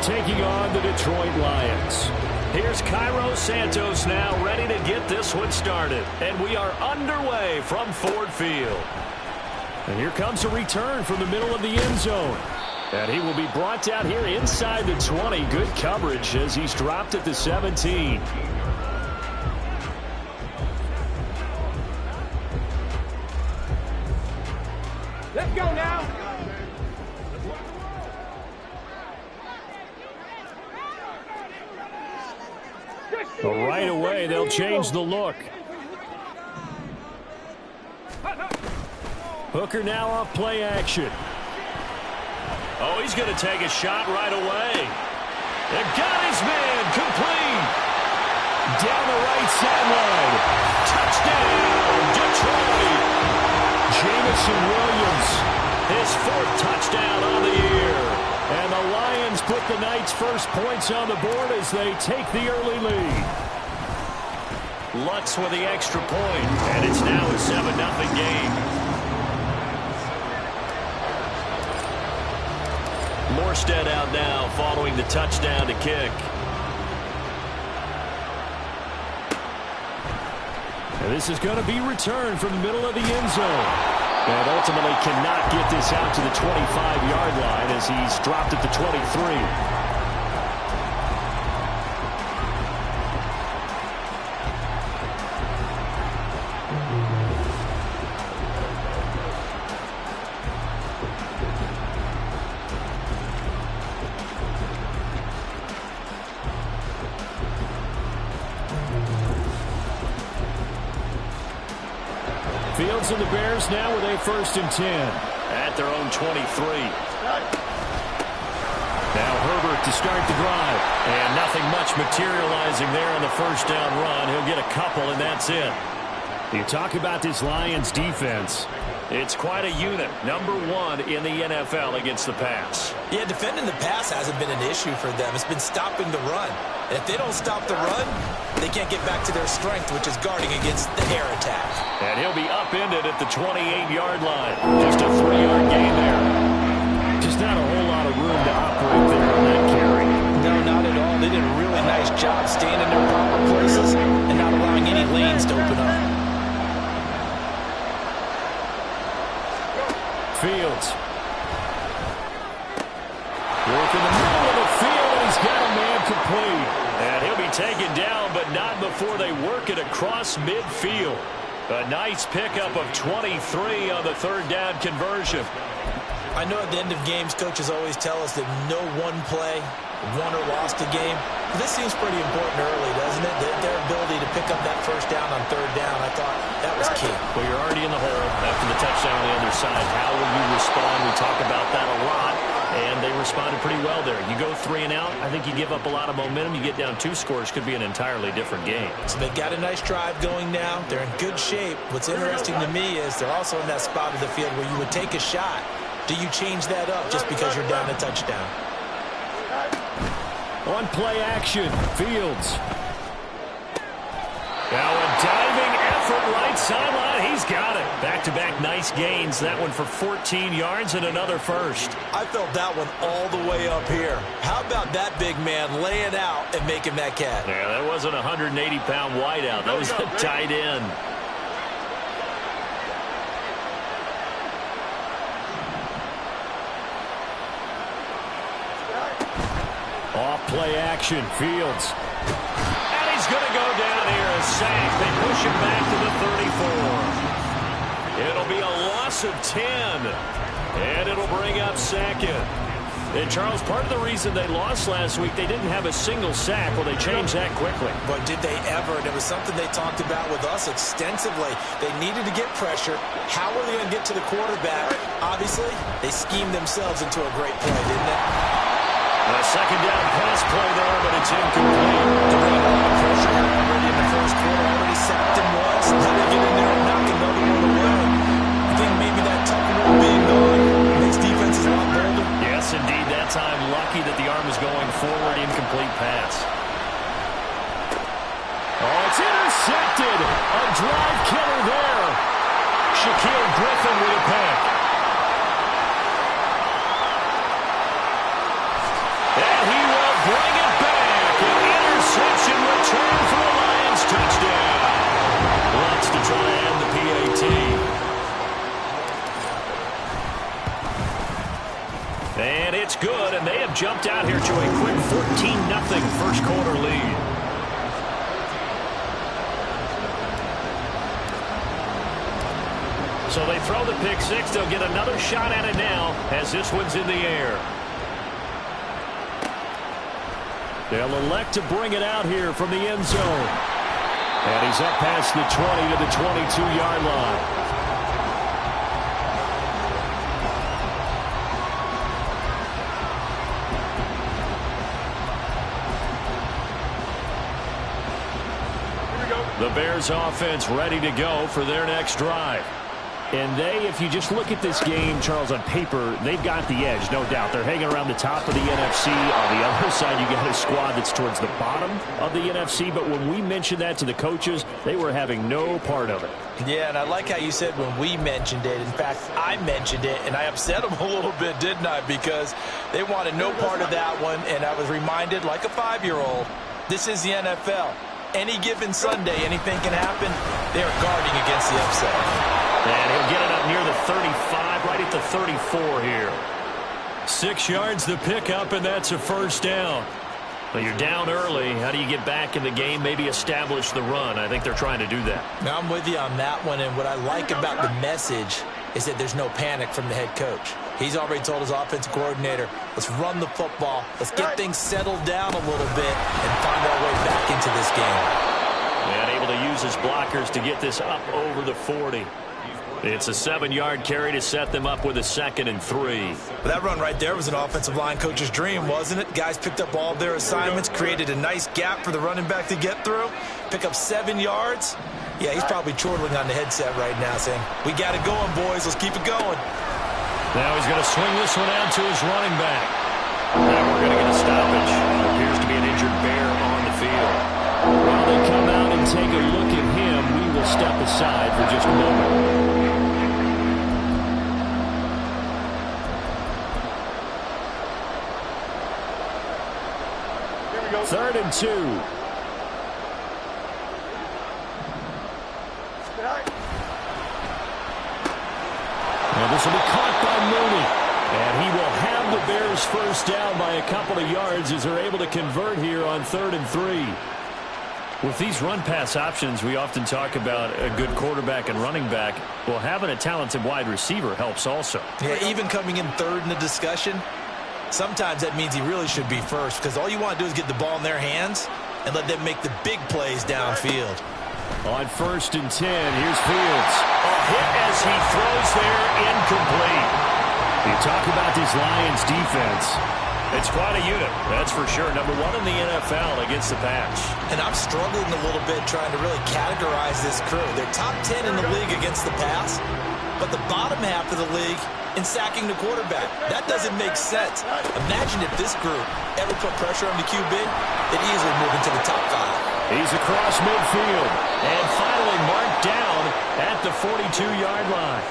taking on the Detroit Lions. Here's Cairo Santos now ready to get this one started. And we are underway from Ford Field. And here comes a return from the middle of the end zone. And he will be brought down here inside the 20. Good coverage as he's dropped at the 17. Let's go now. So right away, they'll change the look. Hooker now off play action. Oh, he's going to take a shot right away. And got his man complete. Down the right sideline. Touchdown, Detroit. Jamison Williams, his 4th touchdown on the year. And the Lions put the Knights' first points on the board as they take the early lead. Lutz with the extra point, and it's now a 7-0 game. Morstead out now following the touchdown to kick. And this is going to be returned from the middle of the end zone. And ultimately cannot get this out to the 25-yard line as he's dropped at the 23. Fields and the Bears now with a 1st and 10 at their own 23. Now Herbert to start the drive. And nothing much materializing there on the first down run. He'll get a couple, and that's it. You talk about this Lions defense. It's quite a unit. #1 in the NFL against the pass. Yeah, defending the pass hasn't been an issue for them. It's been stopping the run. And if they don't stop the run, they can't get back to their strength, which is guarding against the air attack. And he'll be upended at the 28-yard line. Just a 3-yard gain there. Just not a whole lot of room to operate there on that carry. No, not at all. They did a really nice job staying in their proper places and not allowing any lanes to open up. Fields. Work in the middle of the field, and he's got a man complete. And he'll be taken down, but not before they work it across midfield. A nice pickup of 23 on the 3rd down conversion. I know at the end of games, coaches always tell us that no one play won or lost a game. This seems pretty important early, doesn't it? Their ability to pick up that 1st down on 3rd down, I thought that was key. Well, you're already in the hole after the touchdown on the other side. How will you respond? We talk about that a lot, and they responded pretty well there. You go 3 and out, I think you give up a lot of momentum. You get down 2 scores, could be an entirely different game. So they've got a nice drive going now. They're in good shape. What's interesting to me is they're also in that spot of the field where you would take a shot. Do you change that up just because you're down a touchdown? On play action, Fields. Now a diving effort right sideline. He's got it. Back-to-back nice gains. That one for 14 yards and another first. I felt that one all the way up here. How about that big man laying out and making that catch? Yeah, that wasn't a 180-pound wideout. That was a tight end. Off play action, Fields. And he's going to go down here, a sack. They push him back to the 34. It'll be a loss of 10. And it'll bring up 2nd. And, Charles, part of the reason they lost last week, they didn't have a single sack. Well, they changed that quickly. But did they ever? And it was something they talked about with us extensively. They needed to get pressure. How were they going to get to the quarterback? Obviously, they schemed themselves into a great play, didn't they? A 2nd down pass play there, but it's incomplete. They're going to have a lot of pressure here already in the first quarter. Already sacked him once. How do they get in there and knock another one away? I think maybe that Tucker being gone makes defenses a lot bolder. Yes, indeed. That time, lucky that the arm was going forward. Incomplete pass. Oh, it's intercepted. A drive killer there. Shaquille Griffin with a pick. And he have jumped out here to a quick 14-0 first quarter lead. So they throw the pick six. They'll get another shot at it now as this one's in the air. They'll elect to bring it out here from the end zone. And he's up past the 20 to the 22-yard line. The Bears offense ready to go for their next drive. And they, if you just look at this game, Charles, on paper, they've got the edge, no doubt. They're hanging around the top of the NFC. On the other side, you got a squad that's towards the bottom of the NFC. But when we mentioned that to the coaches, they were having no part of it. Yeah, and I like how you said when we mentioned it. In fact, I mentioned it, and I upset them a little bit, didn't I? Because they wanted no part of that one, and I was reminded, like a 5-year-old, this is the NFL. Any given Sunday, anything can happen. They are guarding against the upset. And he'll get it up near the 35, right at the 34 here. 6 yards the pickup, and that's a first down. But you're down early. How do you get back in the game, maybe establish the run? I think they're trying to do that. Now, I'm with you on that one, and what I like about the message is that there's no panic from the head coach. He's already told his offensive coordinator, let's run the football, let's get things settled down a little bit and find our way back into this game. And able to use his blockers to get this up over the 40. It's a 7-yard carry to set them up with a 2nd and 3. That run right there was an offensive line coach's dream, wasn't it? Guys picked up all of their assignments, created a nice gap for the running back to get through, pick up 7 yards. Yeah, he's probably chortling on the headset right now saying, we got it going, boys. Let's keep it going. Now he's going to swing this one out to his running back. Now we're going to get a stoppage. Appears to be an injured Bear on the field. While they come out and take a look at him, we will step aside for just a moment. 3rd and 2. And this will be caught by Mooney. And he will have the Bears first down by a couple of yards as they're able to convert here on 3rd and 3. With these run-pass options, we often talk about a good quarterback and running back. Well, having a talented wide receiver helps also. Yeah, even coming in 3rd in the discussion, sometimes that means he really should be first because all you want to do is get the ball in their hands and let them make the big plays downfield. On 1st and 10, here's Fields. A hit as he throws there, incomplete. You talk about this Lions defense. It's quite a unit, that's for sure. #1 in the NFL against the pass. And I'm struggling a little bit trying to really categorize this crew. They're top 10 in the league against the pass, but the bottom half of the league in sacking the quarterback. That doesn't make sense. Imagine if this group ever put pressure on the QB, they'd easily move into the top 5. He's across midfield and finally marked down at the 42-yard line.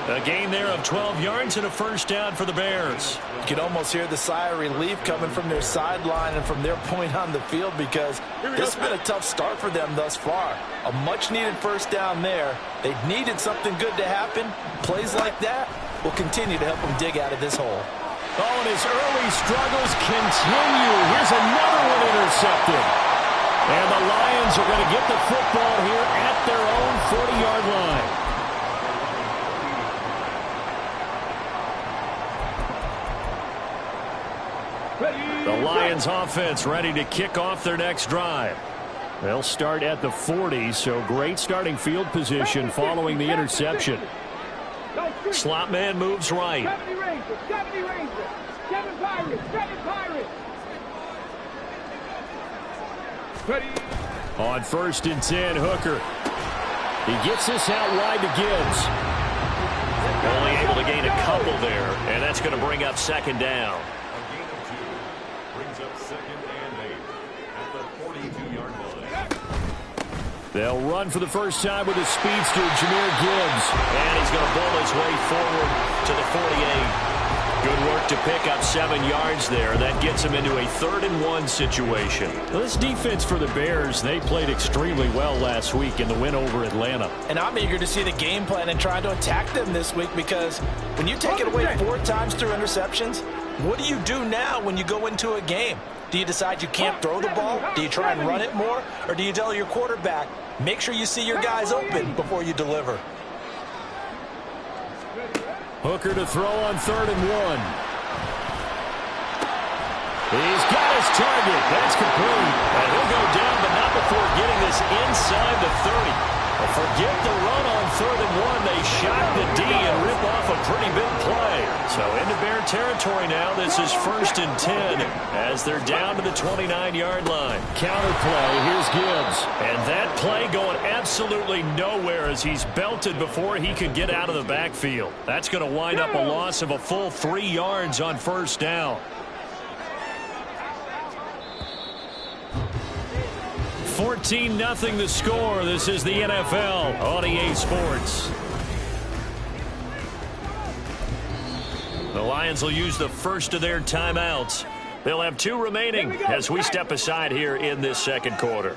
A gain there of 12 yards and a first down for the Bears. You can almost hear the sigh of relief coming from their sideline and from their point on the field because this has been a tough start for them thus far. A much-needed first down there. They needed something good to happen. Plays like that will continue to help them dig out of this hole. Oh, and his early struggles continue. Here's another one intercepted. And the Lions are going to get the football here at their own 40-yard line. The Lions offense ready to kick off their next drive. They'll start at the 40, so great starting field position following the interception. Slot man moves right. 70 Rangers, 70 Rangers, 7 Pirates, 7 Pirates. Ready. On 1st and 10, Hooker. He gets this out wide to Gibbs. Only able to gain a couple there, and that's going to bring up 2nd down. They'll run for the first time with his speedster, Jahmyr Gibbs. And he's going to bull his way forward to the 48. Good work to pick up 7 yards there. That gets him into a 3rd and 1 situation. Well, this defense for the Bears, they played extremely well last week in the win over Atlanta. And I'm eager to see the game plan and trying to attack them this week because when you take it away 4 times through interceptions, What do you do now when you go into a game? Do you decide you can't throw the ball? Do you try and run it more? Or do you tell your quarterback, make sure you see your guys open before you deliver? Hooker to throw on 3rd and 1. He's got his target. That's complete. And he'll go down, but not before getting this inside the 30. Well, forget the run on 3rd and 1. They shock the D and rip off a pretty big play. So into Bear territory now. This is 1st and 10 as they're down to the 29-yard line. Counter play. Here's Gibbs. And that play going absolutely nowhere as he's belted before he could get out of the backfield. That's going to wind up a loss of a full 3 yards on 1st down. 14-0 the score. This is the NFL on EA Sports. The Lions will use the first of their timeouts. They'll have 2 remaining as we step aside here in this 2nd quarter.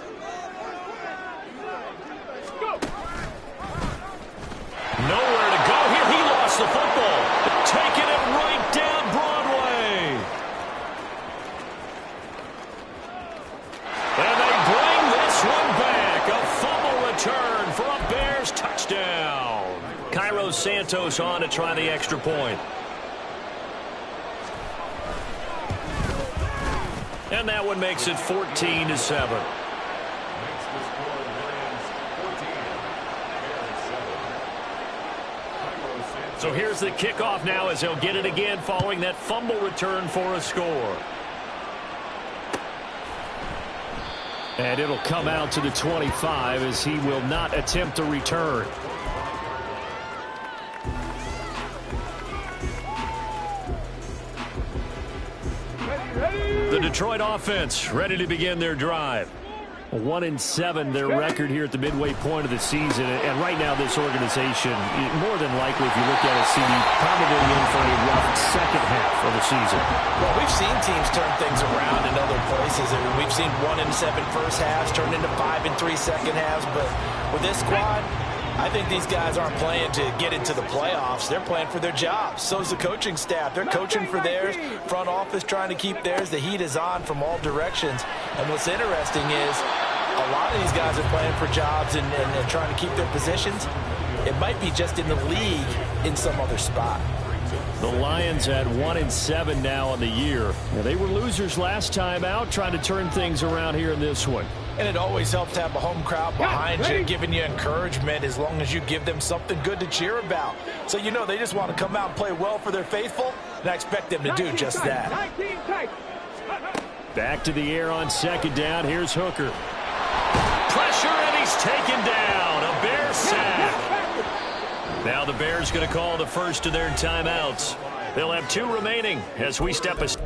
Nowhere to go here. He lost the football. Taking it right down Broadway. And they bring this one back. A fumble return for a Bears touchdown. Cairo Santos on to try the extra point. And that one makes it 14-7. So here's the kickoff now as they'll get it again following that fumble return for a score. And it'll come out to the 25 as he will not attempt to return. The Detroit offense ready to begin their drive. 1-7 their record here at the midway point of the season. And right now this organization, more than likely if you look at it, CD, probably in for a rough second half of the season. Well, we've seen teams turn things around in other places. I mean, we've seen 1-7 first halves turn into 5-3 second halves. But with this squad, I think these guys aren't playing to get into the playoffs. They're playing for their jobs. So's the coaching staff. They're coaching for theirs. Front office trying to keep theirs. The heat is on from all directions. And what's interesting is a lot of these guys are playing for jobs and trying to keep their positions. It might be just in the league in some other spot. The Lions at 1-7 now on the year. Now, they were losers last time out, trying to turn things around here in this one. And it always helps to have a home crowd behind you, giving you encouragement as long as you give them something good to cheer about. So, you know, they just want to come out and play well for their faithful, and I expect them to do just that. Back to the air on 2nd down. Here's Hooker. Pressure, and he's taken down. A Bear sack. Now the Bears going to call the first of their timeouts. They'll have 2 remaining as we step aside.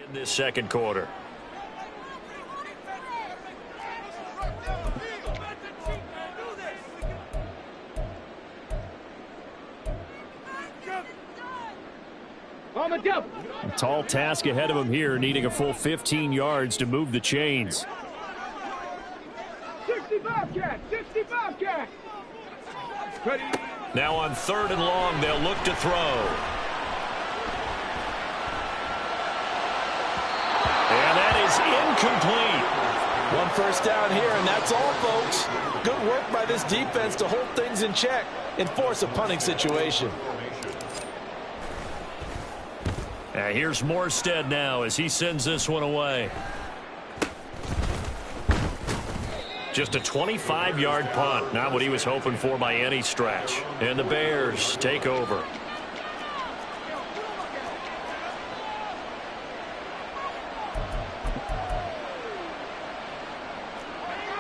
In this 2nd quarter. A tall task ahead of him here, needing a full 15 yards to move the chains. 65 cat, 65 cat. Now on 3rd and long, they'll look to throw. And that is incomplete. 1 first down here, and that's all, folks. Good work by this defense to hold things in check and force a punting situation. Here's Morstead now as he sends this one away. Just a 25-yard punt. Not what he was hoping for by any stretch. And the Bears take over.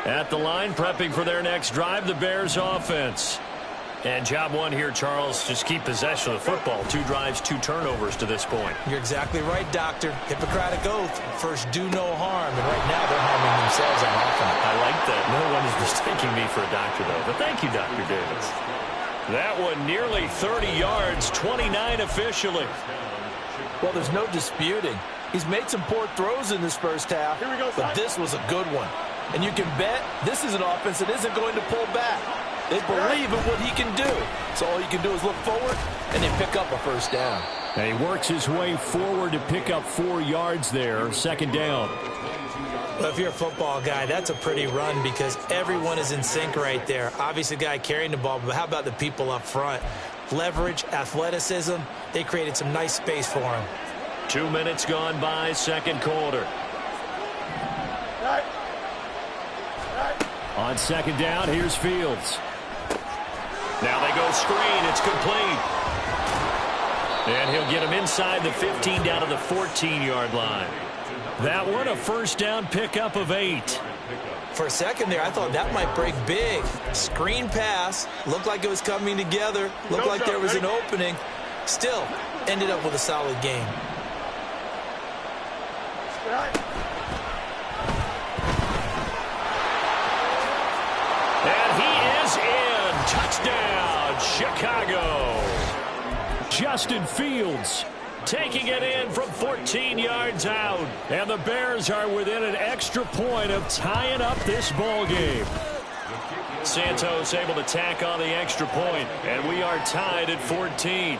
At the line, prepping for their next drive, the Bears offense. And job one here, Charles, just keep possession of the football. 2 drives, 2 turnovers to this point. You're exactly right, Doctor. Hippocratic oath. First, do no harm. And right now, they're harming themselves on offense. I like that. No one is mistaking me for a doctor, though. But thank you, Dr. Davis. That one nearly 30 yards, 29 officially. Well, there's no disputing. He's made some poor throws in this first half, but this was a good one. And you can bet this is an offense that isn't going to pull back. They believe in what he can do. So all you can do is look forward, and they pick up a first down. And he works his way forward to pick up 4 yards there. Second down. Well, if you're a football guy, that's a pretty run because everyone is in sync right there. Obviously, the guy carrying the ball, but how about the people up front? Leverage, athleticism, they created some nice space for him. 2 minutes gone by, second quarter. On second down, here's Fields. Now they go screen. It's complete. And he'll get him inside the 15 down to the 14-yard line. That one, a first down pickup of 8. For a second there, I thought that might break big. Screen pass. Looked like it was coming together. Looked like there was an opening. Still, ended up with a solid game. And he is in. Touchdown, Chicago. Justin Fields taking it in from 14 yards out. And the Bears are within an extra point of tying up this ball game. Santos able to tack on the extra point, and we are tied at 14.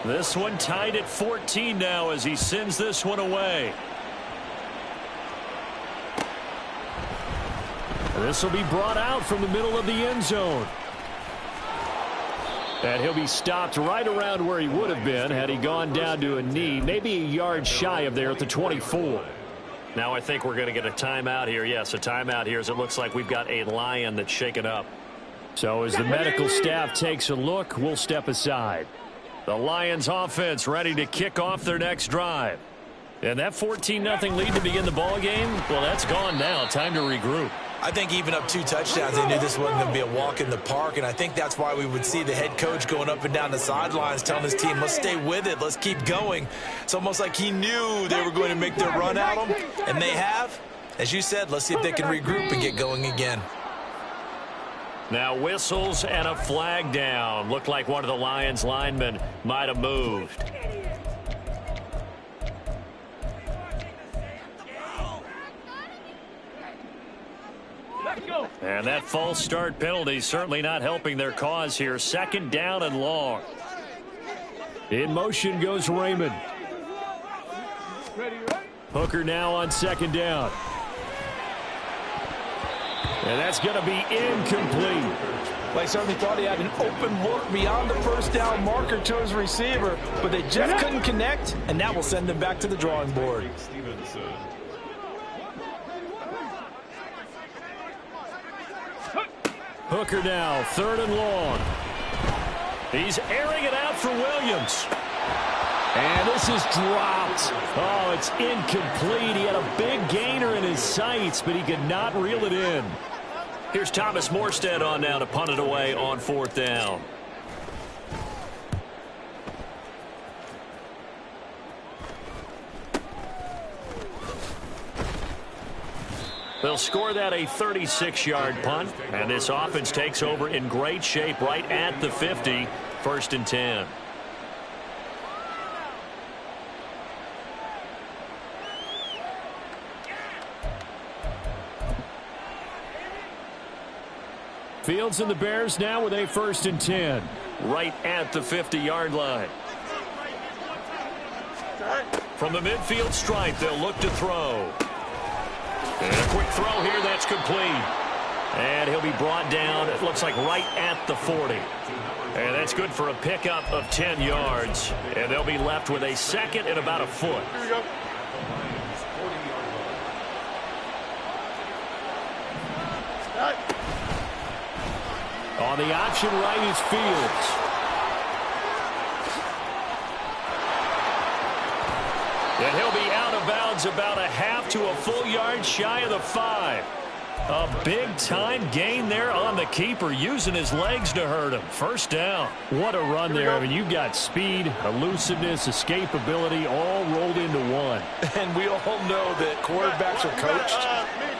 This one tied at 14 now as he sends this one away. This will be brought out from the middle of the end zone. And he'll be stopped right around where he would have been had he gone down to a knee, maybe a yard shy of there at the 24. Now I think we're going to get a timeout here. Yes, a timeout here as it looks like we've got a Lion that's shaken up. So as the medical staff takes a look, we'll step aside. The Lions offense ready to kick off their next drive. And that 14-0 lead to begin the ball game, well, that's gone now. Time to regroup. I think even up 2 touchdowns, they knew this wasn't going to be a walk in the park, and I think that's why we would see the head coach going up and down the sidelines telling his team, let's stay with it, let's keep going. It's almost like he knew they were going to make their run at him, and they have. As you said, let's see if they can regroup and get going again. Now whistles and a flag down. Looked like one of the Lions linemen might have moved. And that false start penalty certainly not helping their cause here. Second down and long. In motion goes Raymond. Hooker now on second down. And that's going to be incomplete. They certainly thought he had an open look beyond the first down marker to his receiver, but they just couldn't connect, and that will send them back to the drawing board. Hooker now, third and long. He's airing it out for Williams. And this is dropped. Oh, it's incomplete. He had a big gainer in his sights, but he could not reel it in. Here's Thomas Morstead on now to punt it away on fourth down. They'll score that a 36-yard punt, and this offense takes over in great shape right at the 50, first and 10. Fields and the Bears now with a first and 10, right at the 50-yard line. From the midfield stripe, they'll look to throw. And a quick throw here, that's complete. And he'll be brought down, it looks like right at the 40. And that's good for a pickup of 10 yards. And they'll be left with a second and about a foot. On the option right is Fields. And he'll be out of bounds about a half to a full yard shy of the 5. A big-time gain there on the keeper, using his legs to hurt him. First down. What a run there. I mean, you've got speed, elusiveness, escapability, all rolled into one. And we all know that quarterbacks are coached.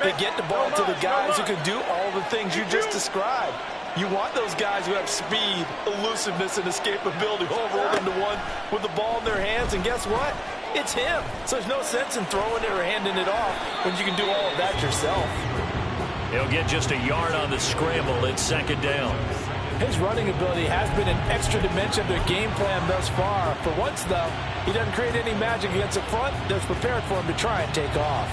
They get the ball to the guys who can do all the things you just described. You want those guys who have speed, elusiveness, and escapability all rolled into one with the ball in their hands. And guess what? It's him. So there's no sense in throwing it or handing it off when you can do all of that yourself. He'll get just a yard on the scramble at second down. His running ability has been an extra dimension of their game plan thus far. For once, though, he doesn't create any magic against the front that's prepared for him to try and take off.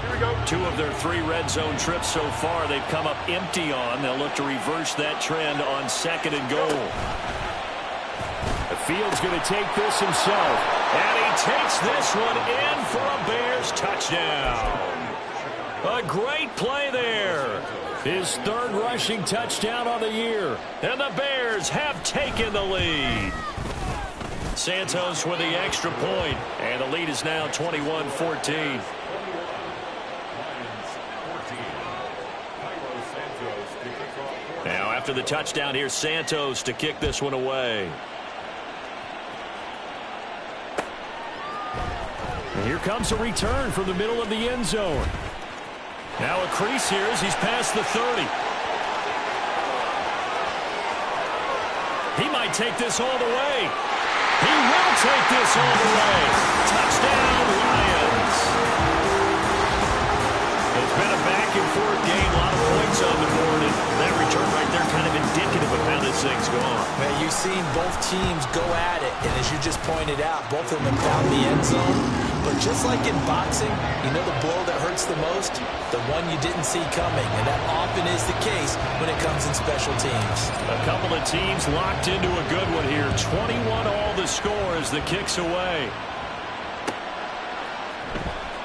Here we go. 2 of their 3 red zone trips so far they've come up empty on. They'll look to reverse that trend on second and goal. The Fields going to take this himself. And he takes this one in for a Bears touchdown. A great play there. His 3rd rushing touchdown on the year. And the Bears have taken the lead. Santos with the extra point. And the lead is now 21-14. Now after the touchdown, here's Santos to kick this one away. And here comes a return from the middle of the end zone. Now a crease here as he's past the 30. He might take this all the way. He will take this all the way. Touchdown, Lions. It's been a back-and-forth game, a lot of points on the board, and that return right there kind of indicative of how this thing's going. Man, you've seen both teams go at it, and as you just pointed out, both of them found the end zone. But just like in boxing, you know the blow that hurts the most? The one you didn't see coming, and that often is the case when it comes in special teams. A couple of teams locked into a good one here. 21 all the score as the kick's away.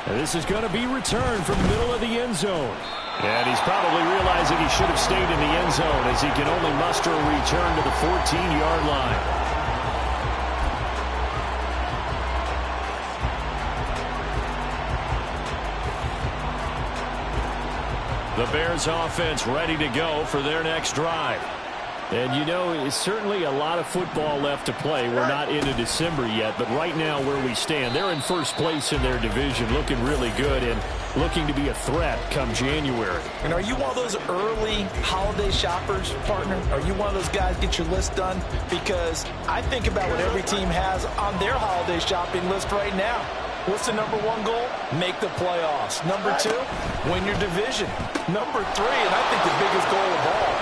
And this is going to be returned from the middle of the end zone. And he's probably realizing he should have stayed in the end zone as he can only muster a return to the 14-yard line. The Bears offense ready to go for their next drive. And, you know, it's certainly a lot of football left to play. We're not into December yet, but right now where we stand, they're in first place in their division, looking really good and looking to be a threat come January. And are you one of those early holiday shoppers, partner? Are you one of those guys get your list done? Because I think about what every team has on their holiday shopping list right now. What's the number 1 goal? Make the playoffs. Number 2, win your division. Number 3, and I think the biggest goal of all.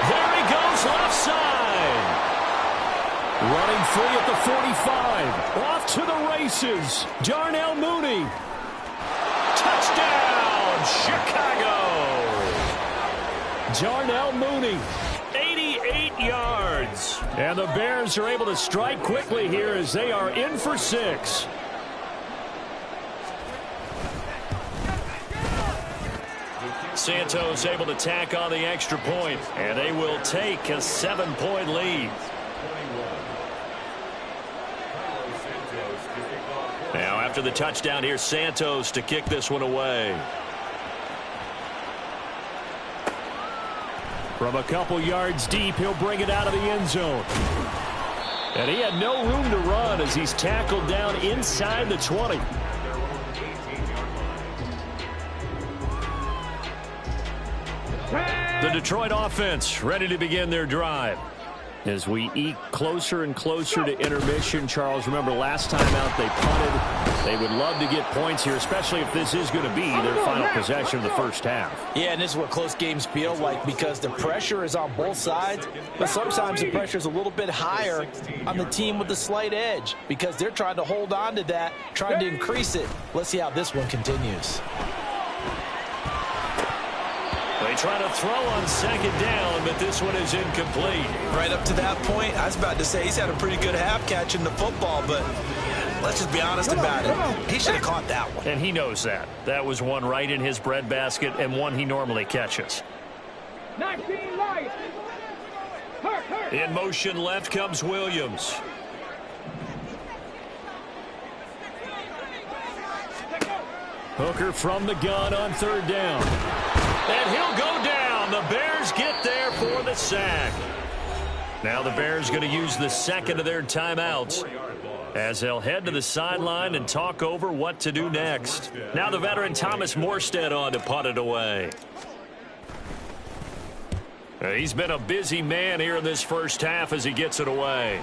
There he goes, left side. Running free at the 45. Off to the races. Darnell Mooney. Touchdown, Chicago. Darnell Mooney. 88 yards. And the Bears are able to strike quickly here as they are in for 6. Santos able to tack on the extra point, and they will take a 7-point lead. Now after the touchdown, here's Santos to kick this one away. From a couple yards deep, he'll bring it out of the end zone. And he had no room to run as he's tackled down inside the 20. The Detroit offense ready to begin their drive. As we eke closer and closer to intermission, Charles, remember last time out they punted. They would love to get points here, especially if this is going to be their final possession of the first half. Yeah, and this is what close games feel like because the pressure is on both sides, but sometimes the pressure is a little bit higher on the team with the slight edge because they're trying to hold on to that, trying to increase it. Let's see how this one continues. They try to throw on second down, but this one is incomplete. Right up to that point, I was about to say he's had a pretty good half catching the football, but Let's just be honest about it. He should have caught that one. And he knows that. That was one right in his breadbasket and one he normally catches. 19 Lions. Hurt. In motion left comes Williams. Hooker from the gun on third down. And he'll go down. The Bears get there for the sack. Now the Bears going to use the second of their timeouts as they'll head to the sideline and talk over what to do next. Now the veteran Thomas Morstead on to punt it away. He's been a busy man here in this first half as he gets it away.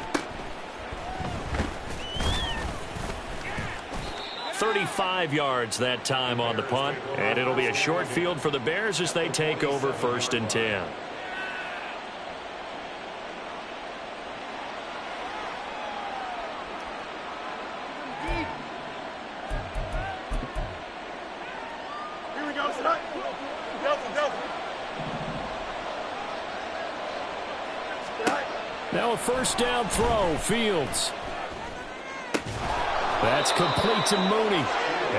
35 yards that time on the punt, and it'll be a short field for the Bears as they take over 1st and 10. Here we go, son. Delta. Now a first down throw, Fields. That's complete to Mooney.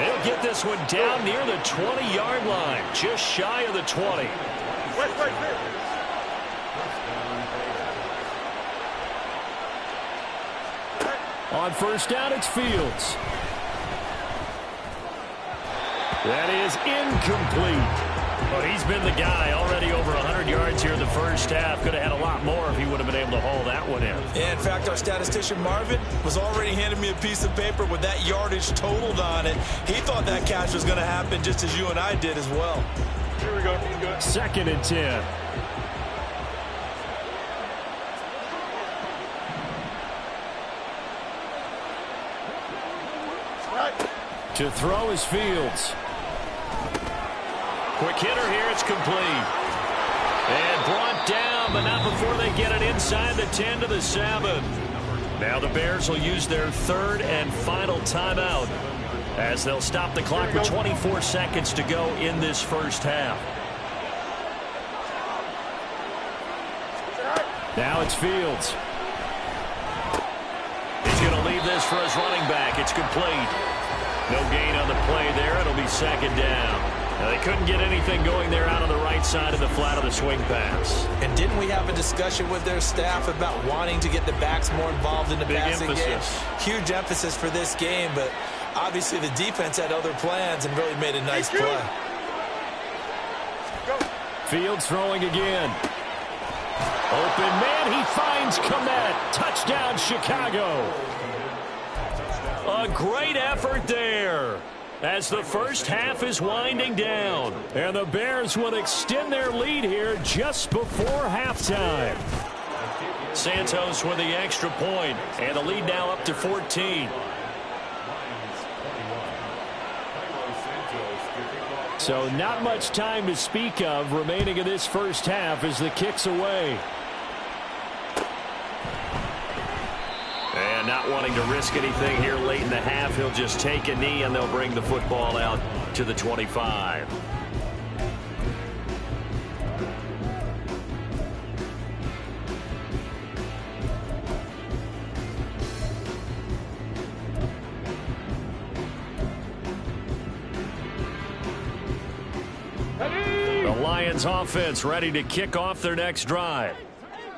He'll get this one down near the 20-yard line, just shy of the 20. On first down, it's Fields. That is incomplete. But he's been the guy already over 100 yards here in the first half. Could have had a lot more if he would have been able to haul that one in. Yeah, in fact, our statistician Marvin was already handing me a piece of paper with that yardage totaled on it. He thought that catch was going to happen just as you and I did as well. Here we go. 2nd and 10. To throw is Fields. Quick hitter here, it's complete. And brought down, but not before they get it inside the 10 to the 7. Now the Bears will use their 3rd and final timeout as they'll stop the clock with 24 seconds to go in this first half. Now it's Fields. He's going to leave this for his running back. It's complete. No gain on the play there. It'll be 2nd down. Now, they couldn't get anything going there out on the right side of the flat of the swing pass. And didn't we have a discussion with their staff about wanting to get the backs more involved in the passing game? Huge emphasis for this game, but obviously the defense had other plans and really made a nice play. Fields throwing again. Open man, he finds Komet. Touchdown, Chicago. A great effort there as the first half is winding down. And the Bears will extend their lead here just before halftime. Santos with the extra point, and the lead now up to 14. So not much time to speak of remaining in this first half as the kick's away. And not wanting to risk anything here late in the half, he'll just take a knee and they'll bring the football out to the 25. The Lions offense ready to kick off their next drive.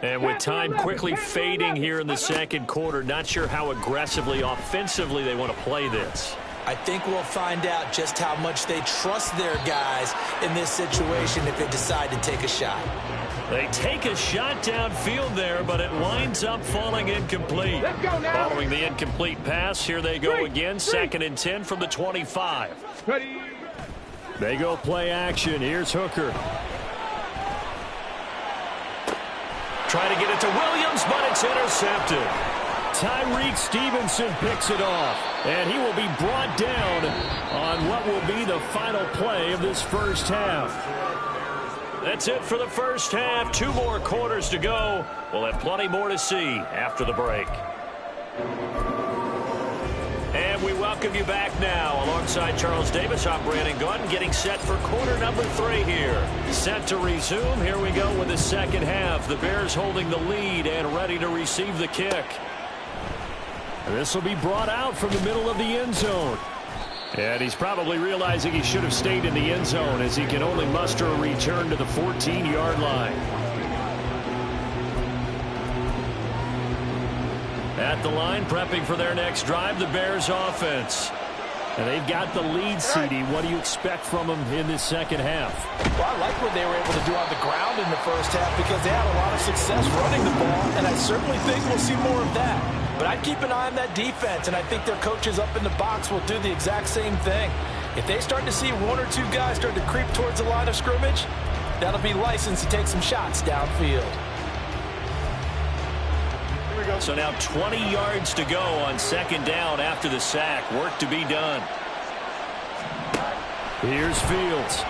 And with time quickly fading here in the second quarter, not sure how aggressively, offensively they want to play this. I think we'll find out just how much they trust their guys in this situation if they decide to take a shot. They take a shot downfield there, but it winds up falling incomplete. Following the incomplete pass, here they go again, 2nd and 10 from the 25. Ready. They go play action. Here's Hooker. Trying to get it to Williams, but it's intercepted. Tyreek Stevenson picks it off, and he will be brought down on what will be the final play of this first half. That's it for the first half. 2 more quarters to go. We'll have plenty more to see after the break. And we welcome you back now. Alongside Charles Davis, I'm Brandon Gunn, getting set for quarter number 3 here. Set to resume. Here we go with the second half. The Bears holding the lead and ready to receive the kick. This will be brought out from the middle of the end zone. And he's probably realizing he should have stayed in the end zone as he can only muster a return to the 14-yard line. At the line, prepping for their next drive, the Bears offense. And they've got the lead, CD. What do you expect from them in this second half? Well, I like what they were able to do on the ground in the first half because they had a lot of success running the ball, and I certainly think we'll see more of that. But I'd keep an eye on that defense, and I think their coaches up in the box will do the exact same thing. If they start to see one or two guys start to creep towards the line of scrimmage, that'll be license to take some shots downfield. So now 20 yards to go on second down after the sack. Work to be done. Here's Fields.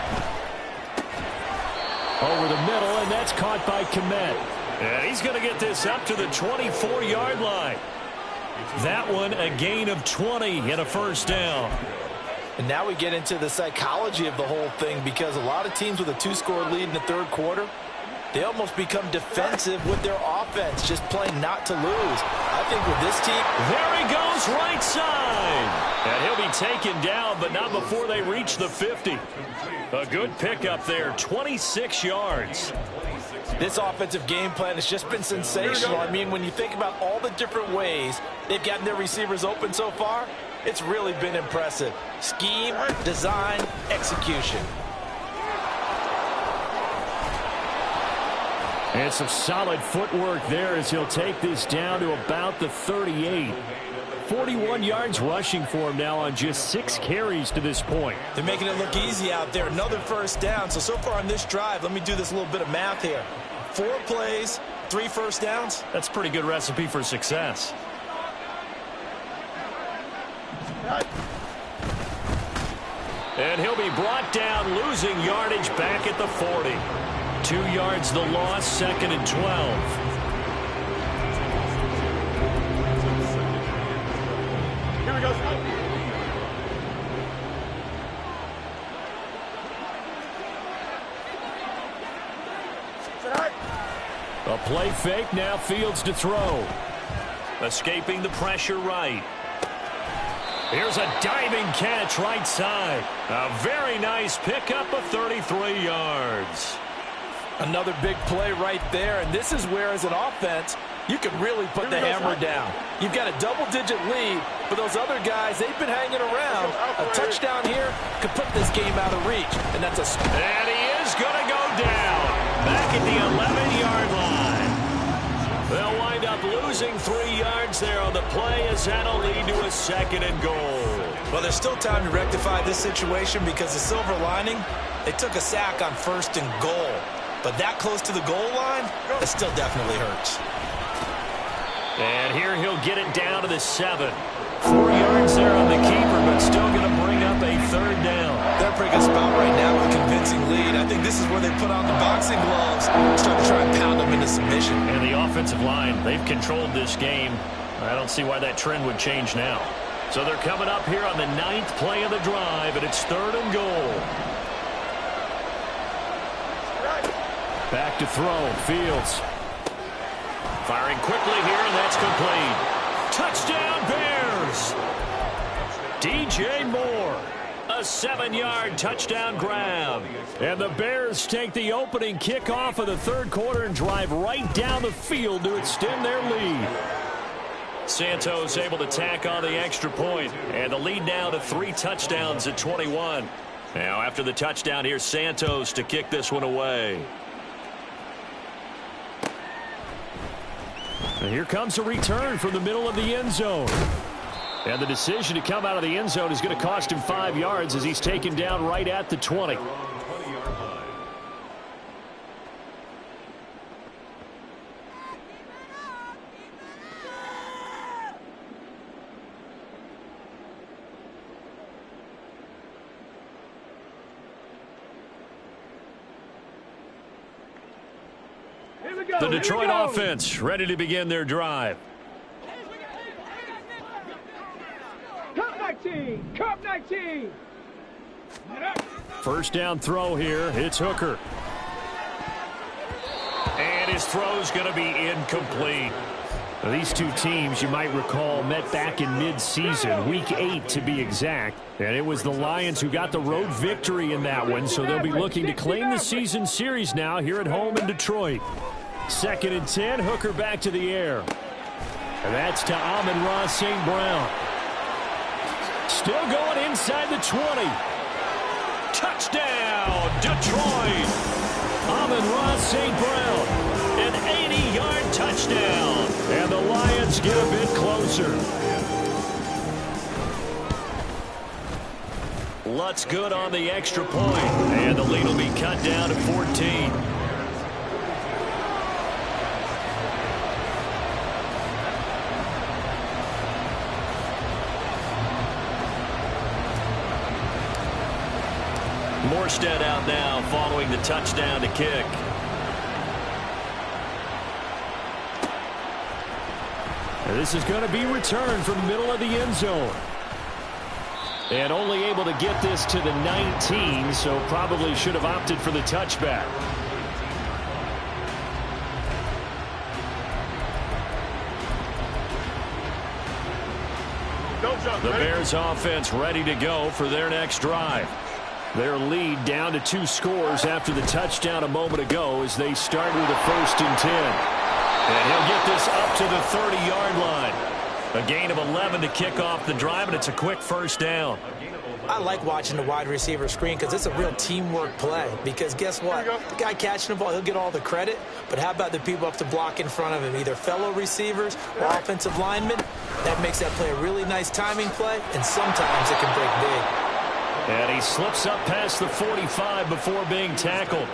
Over the middle, and that's caught by Kmet. And he's going to get this up to the 24-yard line. That one a gain of 20 and a first down. And now we get into the psychology of the whole thing because a lot of teams with a two-score lead in the third quarter, they almost become defensive with their offense, just playing not to lose. I think with this team... There he goes, right side. And he'll be taken down, but not before they reach the 50. A good pickup there, 26 yards. This offensive game plan has just been sensational. I mean, when you think about all the different ways they've gotten their receivers open so far, it's really been impressive. Scheme, design, execution. And some solid footwork there as he'll take this down to about the 38. 41 yards rushing for him now on just 6 carries to this point. They're making it look easy out there. Another first down. So far on this drive, let me do this little bit of math here. 4 plays, 3 first downs. That's a pretty good recipe for success. And he'll be brought down, losing yardage back at the 40. 2 yards the loss, second and 12. Here we go. A play fake, now Fields to throw. Escaping the pressure right. Here's a diving catch right side. A very nice pickup of 33 yards. Another big play right there, and this is where, as an offense, you can really put the hammer down. You've got a double-digit lead, but those other guys, they've been hanging around. A touchdown here could put this game out of reach, and that's a... And he is going to go down back at the 11-yard line. They'll wind up losing 3 yards there on the play as that'll lead to a second and goal. Well, there's still time to rectify this situation because the silver lining, they took a sack on first and goal. But that close to the goal line, that still definitely hurts. And here he'll get it down to the 7. 4 yards there on the keeper, but still going to bring up a third down. They're a pretty good spot right now with a convincing lead. I think this is where they put on the boxing gloves and start to try and pound them into submission. And the offensive line, they've controlled this game. I don't see why that trend would change now. So they're coming up here on the 9th play of the drive, and it's third and goal. Back to throw, Fields. Firing quickly here, and that's complete. Touchdown, Bears! DJ Moore, a 7-yard touchdown grab. And the Bears take the opening kickoff of the third quarter and drive right down the field to extend their lead. Santos able to tack on the extra point, and the lead now to 3 touchdowns at 21. Now after the touchdown, here's Santos to kick this one away. And here comes a return from the middle of the end zone. And the decision to come out of the end zone is going to cost him 5 yards as he's taken down right at the 20. The Detroit offense ready to begin their drive. Cup 19! Cup 19! First down throw here. It's Hooker. And his throw's going to be incomplete. Now, these two teams, you might recall, met back in mid-season, Week 8 to be exact. And it was the Lions who got the road victory in that one, so they'll be looking to claim the season series now here at home in Detroit. 2nd and 10, Hooker back to the air. And that's to Amon-Ra St. Brown. Still going inside the 20. Touchdown, Detroit. Amon-Ra St. Brown, an 80-yard touchdown. And the Lions get a bit closer. Lutz good on the extra point. And the lead will be cut down to 14. Morstead out now following the touchdown to kick. And this is going to be returned from the middle of the end zone. And only able to get this to the 19, so probably should have opted for the touchback. The Bears offense ready to go for their next drive. Their lead down to 2 scores after the touchdown a moment ago as they start with a 1st and 10. And he'll get this up to the 30-yard line. A gain of 11 to kick off the drive, and it's a quick 1st down. I like watching the wide receiver screen because it's a real teamwork play. Because guess what? The guy catching the ball, he'll get all the credit. But how about the people up to block in front of him, either fellow receivers or offensive linemen? That makes that play a really nice timing play, and sometimes it can break big. And he slips up past the 45 before being tackled.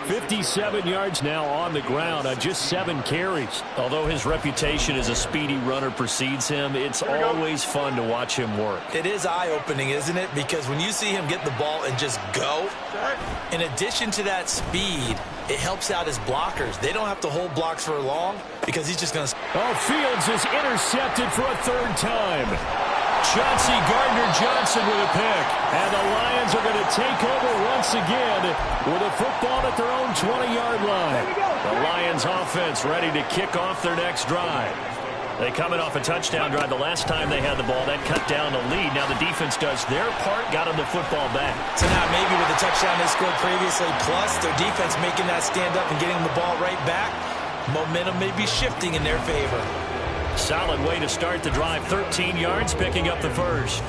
57 yards now on the ground on just 7 carries. Although his reputation as a speedy runner precedes him, it's always fun to watch him work. It is eye-opening, isn't it? Because when you see him get the ball and just go, in addition to that speed, it helps out his blockers. They don't have to hold blocks for long because he's just going to... Oh, Fields is intercepted for a 3rd time. Chauncey Gardner-Johnson with a pick. And the Lions are going to take over once again with a football at their own 20-yard line. The Lions offense ready to kick off their next drive. They coming off a touchdown drive. The last time they had the ball, that cut down the lead. Now the defense does their part, got them the football back. So now maybe with the touchdown they scored previously, plus their defense making that stand up and getting the ball right back, momentum may be shifting in their favor. Solid way to start the drive. 13 yards, picking up the 1st.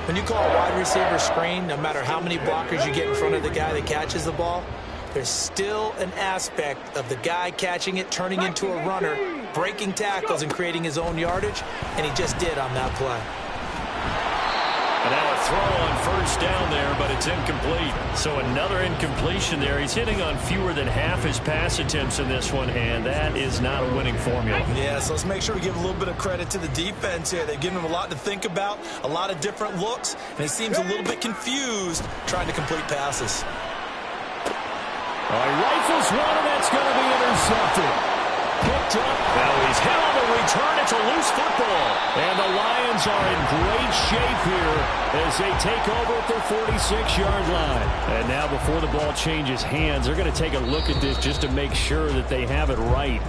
When you call a wide receiver screen, no matter how many blockers you get in front of the guy that catches the ball, there's still an aspect of the guy catching it, turning into a runner, breaking tackles and creating his own yardage, and he just did on that play. And now a throw on 1st down there, but it's incomplete. So another incompletion there. He's hitting on fewer than half his pass attempts in this one, and that is not a winning formula. Yeah, so let's make sure we give a little bit of credit to the defense here. They've given him a lot to think about, a lot of different looks, and he seems a little bit confused trying to complete passes. He rifles one, and that's going to be intercepted. Picked up. Now he's hit on the return. It's a loose football. And the Lions are in great shape here as they take over at their 46-yard line. And now before the ball changes hands, they're going to take a look at this just to make sure that they have it right.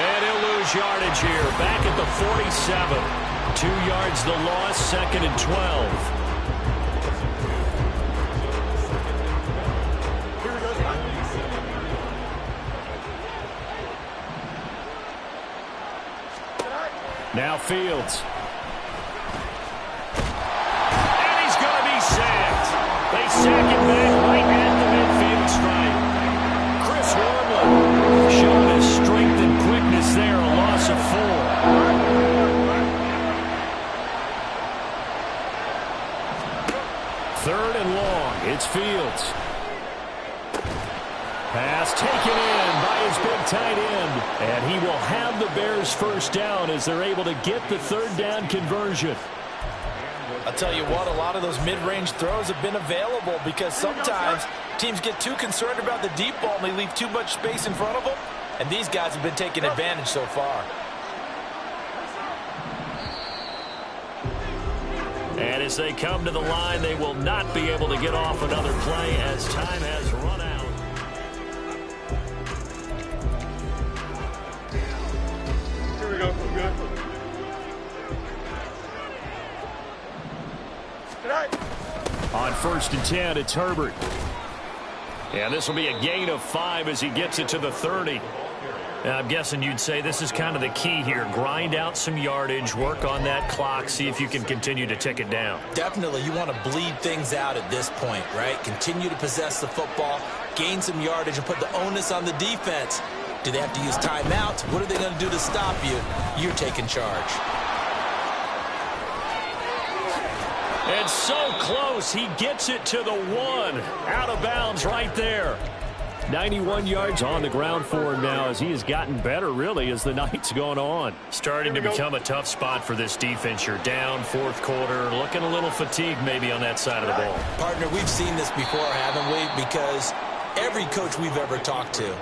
And he'll lose yardage here. Back at the 47. 2 yards the loss, 2nd and 12. Now Fields. And he's going to be sacked. They sack him back right at the midfield stripe. Chris Wormley showing his strength and quickness there, a loss of 4. Third and long, it's Fields. Pass taken in by his big tight end. And he will have the Bears 1st down as they're able to get the 3rd down conversion. I'll tell you what, a lot of those mid-range throws have been available because sometimes teams get too concerned about the deep ball and they leave too much space in front of them, and these guys have been taking advantage so far. And as they come to the line, they will not be able to get off another play as time has run out. Here we go. Good. On 1st and 10, it's Herbert. And this will be a gain of 5 as he gets it to the 30. And I'm guessing you'd say this is kind of the key here. Grind out some yardage, work on that clock, see if you can continue to tick it down. Definitely, you want to bleed things out at this point, right? Continue to possess the football, gain some yardage, and put the onus on the defense. Do they have to use timeouts? What are they going to do to stop you? You're taking charge. And so close, he gets it to the 1. Out of bounds right there. 91 yards on the ground for him now as he has gotten better, really, as the night's gone on. Starting to become a tough spot for this defense. You're down 4th quarter, looking a little fatigued maybe on that side of the ball. Partner, we've seen this before, haven't we? Because every coach we've ever talked to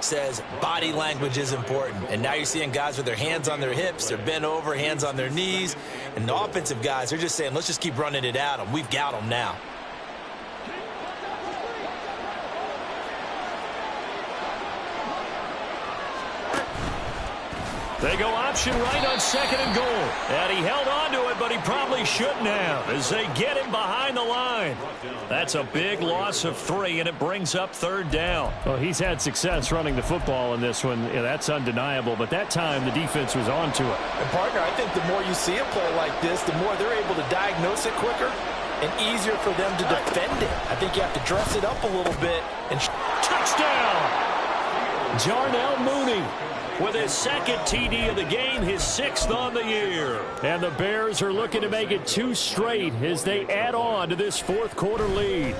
says body language is important. And now you're seeing guys with their hands on their hips, they're bent over, hands on their knees. And the offensive guys, they're just saying, let's just keep running it at them. We've got them now. They go option right on 2nd and goal. And he held on to it, but he probably shouldn't have as they get him behind the line. That's a big loss of 3, and it brings up 3rd down. Well, he's had success running the football in this one. Yeah, that's undeniable, but that time the defense was on to it. And, partner, I think the more you see a play like this, the more they're able to diagnose it quicker and easier for them to defend it. I think you have to dress it up a little bit. And touchdown! Jarnell Mooney with his 2nd TD of the game, his 6th on the year. And the Bears are looking to make it 2 straight as they add on to this 4th quarter lead.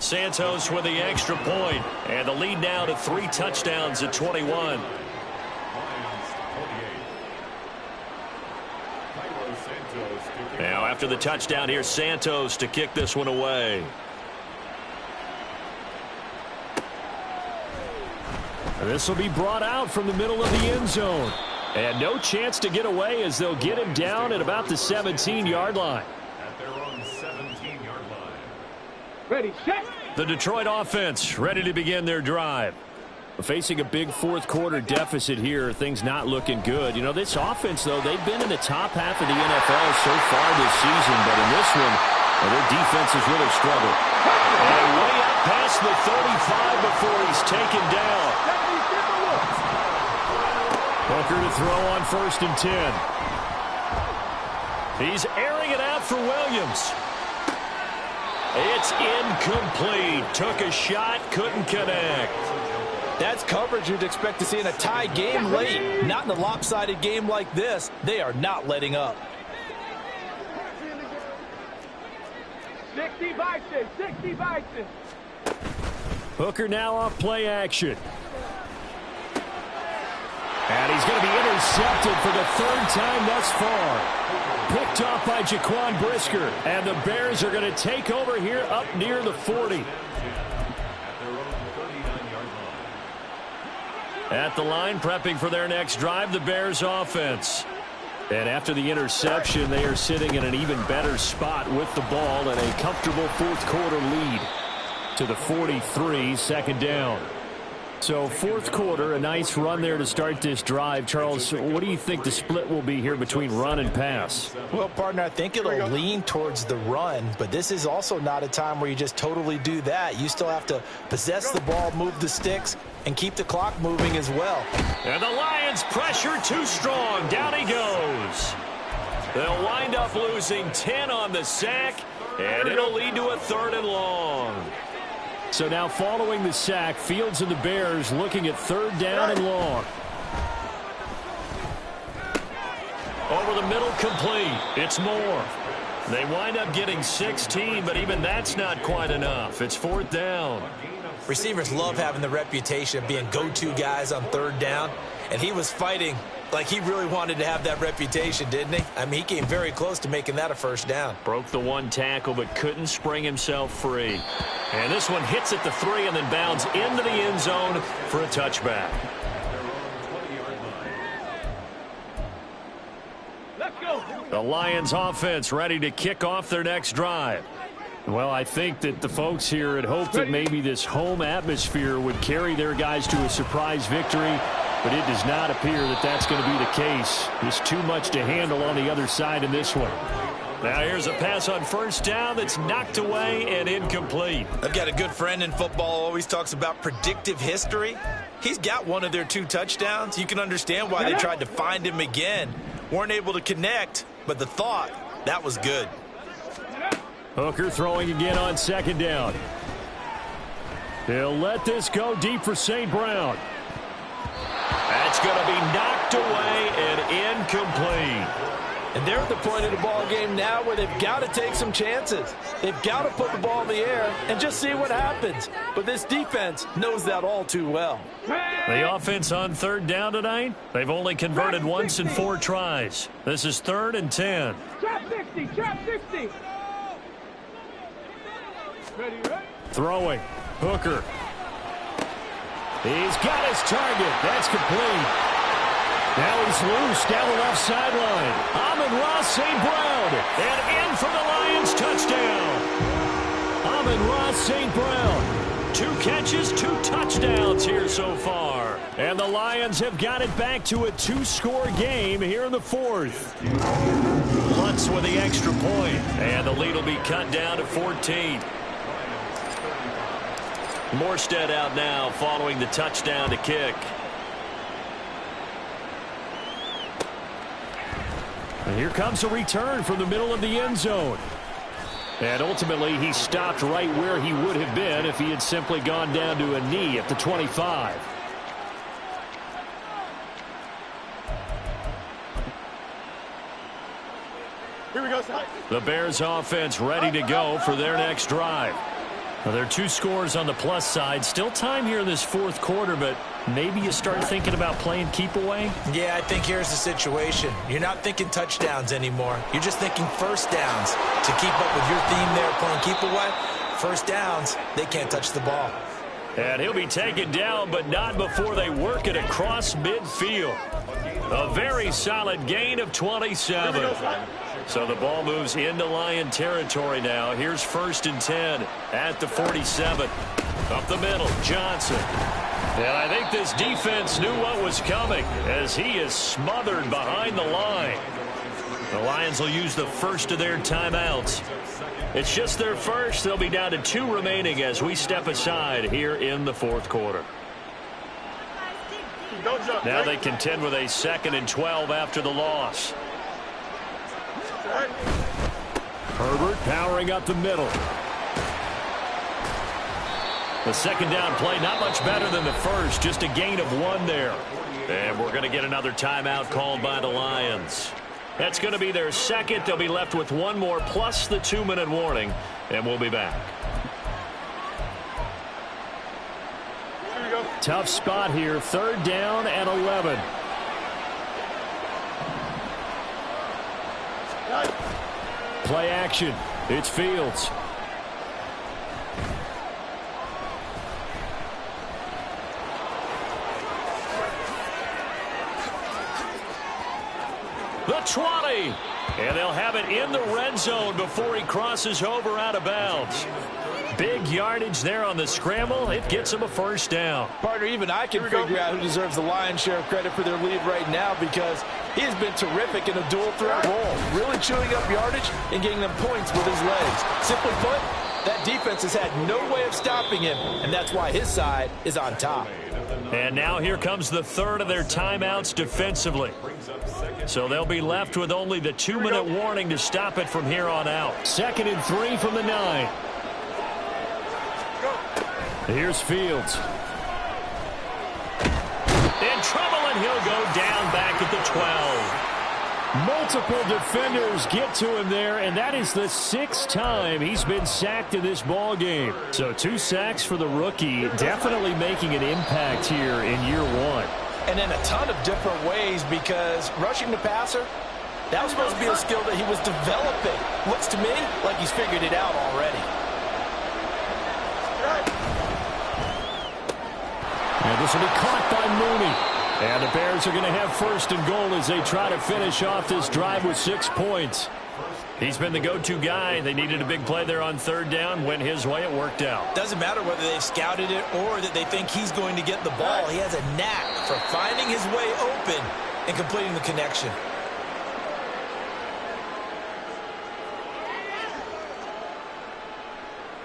Santos with the extra point, and the lead now to 3 touchdowns at 21. Now after the touchdown, here's Santos to kick this one away. This will be brought out from the middle of the end zone. And no chance to get away as they'll get him down at about the 17-yard line. At their own 17-yard line. Ready, set. The Detroit offense ready to begin their drive. Facing a big 4th quarter deficit here, things not looking good. You know, this offense, though, they've been in the top half of the NFL so far this season, but in this one, their defense has really struggled. And way up past the 35 before he's taken down. Booker to throw on 1st and 10. He's airing it out for Williams. It's incomplete. Took a shot, couldn't connect. that's coverage you'd expect to see in a tie game late. Not in a lopsided game like this. They are not letting up. 60 Bison, 60 Bison. Hooker now off play action. And he's going to be intercepted for the 3rd time thus far. Picked off by Jaquan Brisker. And the Bears are going to take over here up near the 40. At the line, prepping for their next drive, the Bears offense. And after the interception, they are sitting in an even better spot with the ball and a comfortable 4th quarter lead to the 43, 2nd down. So 4th quarter, a nice run there to start this drive. Charles, what do you think the split will be here between run and pass? Well, partner, I think it'll lean towards the run, but this is also not a time where you just totally do that. You still have to possess the ball, move the sticks, and keep the clock moving as well. And the Lions pressure too strong. Down he goes. They'll wind up losing 10 on the sack, and it'll lead to a 3rd and long. So now following the sack, Fields and the Bears looking at 3rd down and long. Over the middle, complete. It's Moore. They wind up getting 16, but even that's not quite enough. It's 4th down. Receivers love having the reputation of being go-to guys on 3rd down, and he was fighting like he really wanted to have that reputation, didn't he? I mean, he came very close to making that a first down. Broke the one tackle, but couldn't spring himself free. And this one hits at the 3 and then bounds into the end zone for a touchback. The Lions offense ready to kick off their next drive. Well, I think that the folks here had hoped that maybe this home atmosphere would carry their guys to a surprise victory, but it does not appear that that's going to be the case. There's too much to handle on the other side in this one. Now here's a pass on first down that's knocked away and incomplete. I've got a good friend in football who always talks about predictive history. He's got one of their 2 touchdowns. You can understand why they tried to find him again. Weren't able to connect, but the thought, that was good. Hooker throwing again on second down. He'll let this go deep for St. Brown. That's going to be knocked away and incomplete. And they're at the point of the ball game now where they've got to take some chances. They've got to put the ball in the air and just see what happens. But this defense knows that all too well. The offense on third down tonight, they've only converted once in 4 tries. This is 3rd and 10. Trap 60, trap 60. Ready? Throwing. Hooker. He's got his target. That's complete. Now he's loose down the left sideline. Amon-Ra St. Brown. And in for the Lions touchdown. Amon-Ra St. Brown. 2 catches, 2 touchdowns here so far. And the Lions have got it back to a 2-score game here in the 4th. Lutz with the extra point. And the lead will be cut down to 14. Morstead out now following the touchdown to kick. And here comes a return from the middle of the end zone. And ultimately, he stopped right where he would have been if he had simply gone down to a knee at the 25. Here we go, Ty. The Bears offense ready to go for their next drive. Now, there are 2 scores on the plus side. Still time here in this 4th quarter, but maybe you start thinking about playing keep away? Yeah, I think here's the situation. You're not thinking touchdowns anymore. You're just thinking first downs. To keep up with your theme there, playing keep away, first downs, they can't touch the ball. And he'll be taken down, but not before they work it across midfield. A very solid gain of 27. So the ball moves into Lion territory now. Here's 1st and 10 at the 47. Up the middle, Johnson. And I think this defense knew what was coming as he is smothered behind the line. The Lions will use the first of their timeouts. It's just their first. They'll be down to 2 remaining as we step aside here in the 4th quarter. Now they contend with a 2nd and 12 after the loss. Herbert powering up the middle. The 2nd down play, not much better than the first, just a gain of 1 there. And we're going to get another timeout called by the Lions. That's going to be their 2nd. They'll be left with 1 more plus the 2-minute warning, and we'll be back. Tough spot here, 3rd down and 11. Play action. It's Fields. The 20. And they'll have it in the red zone before he crosses over out of bounds. Big yardage there on the scramble. It gets him a 1st down. Partner, even I can figure out who deserves the lion's share of credit for their lead right now because he has been terrific in a dual threat role, really chewing up yardage and getting them points with his legs. Simply put, that defense has had no way of stopping him, and that's why his side is on top. And now here comes the 3rd of their timeouts defensively. So they'll be left with only the 2-minute warning to stop it from here on out. 2nd and 3 from the 9. Here's Fields. In trouble, and he'll go down back at the 12. Multiple defenders get to him there, and that is the 6th time he's been sacked in this ball game. So 2 sacks for the rookie, definitely making an impact here in year 1. And in a ton of different ways, because rushing the passer, that was supposed to be a skill that he was developing. Looks to me like he's figured it out already. And this will be caught by Mooney. And the Bears are going to have first and goal as they try to finish off this drive with 6 points. He's been the go-to guy. They needed a big play there on third down. Went his way. It worked out. Doesn't matter whether they've scouted it or that they think he's going to get the ball. He has a knack for finding his way open and completing the connection.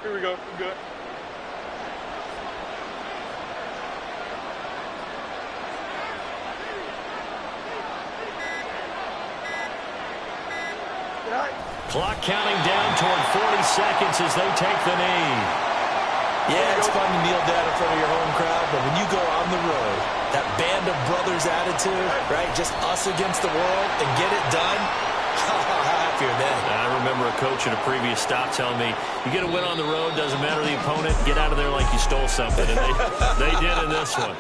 Here we go. We're good. Clock counting down toward 40 seconds as they take the knee. Yeah, it's fun to kneel down in front of your home crowd, but when you go on the road, that band of brothers attitude, right, just us against the world and get it done, how happier then. I remember a coach at a previous stop telling me, you get a win on the road, doesn't matter the opponent, get out of there like you stole something. And they did in this one.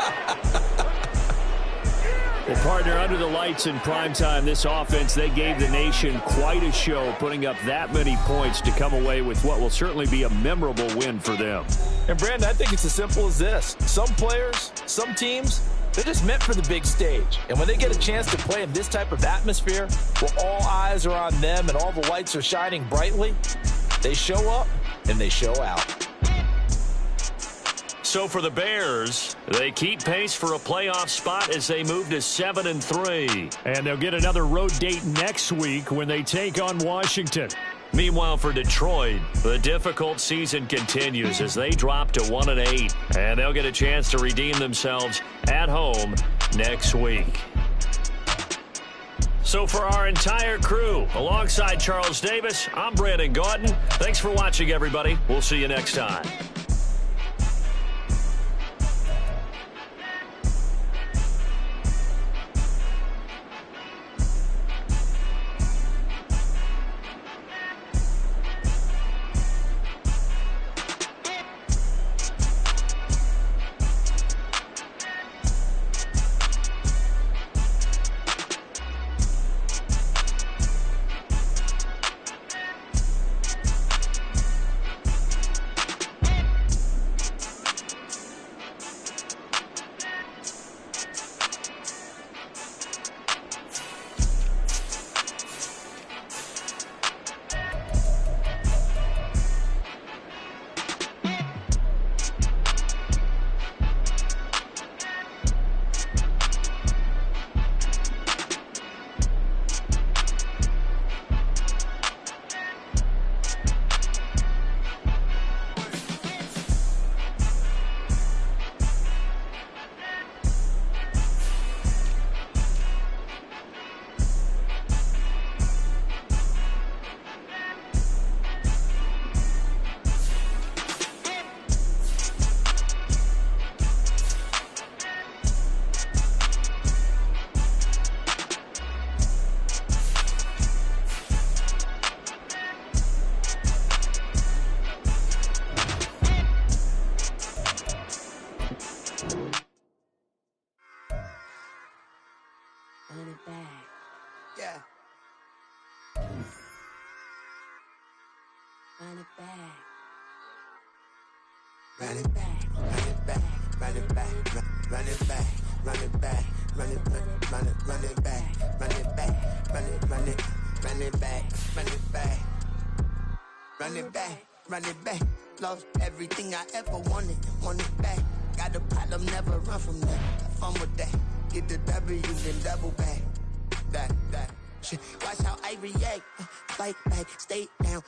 Well, partner, under the lights in primetime, this offense, they gave the nation quite a show, putting up that many points to come away with what will certainly be a memorable win for them. And, Brandon, I think it's as simple as this. Some players, some teams, they're just meant for the big stage. And when they get a chance to play in this type of atmosphere, where all eyes are on them and all the lights are shining brightly, they show up and they show out. So for the Bears, they keep pace for a playoff spot as they move to 7-3. And they'll get another road date next week when they take on Washington. Meanwhile, for Detroit, the difficult season continues as they drop to 1-8. And they'll get a chance to redeem themselves at home next week. So for our entire crew, alongside Charles Davis, I'm Brandon Gaudin. Thanks for watching, everybody. We'll see you next time. Run it back. Yeah. Run it back. Run it back. Run it back. Run it back. Run it back. Run it back. Run it back. Run it run it back. Run it back. Run it run it run it back. Run it back. Run it back. Run it back. Lost everything I ever wanted. Want it back. Got a problem, never run from that. Have fun with that. Get the W, then double back. That shit. Watch how I react. Fight back, stay down.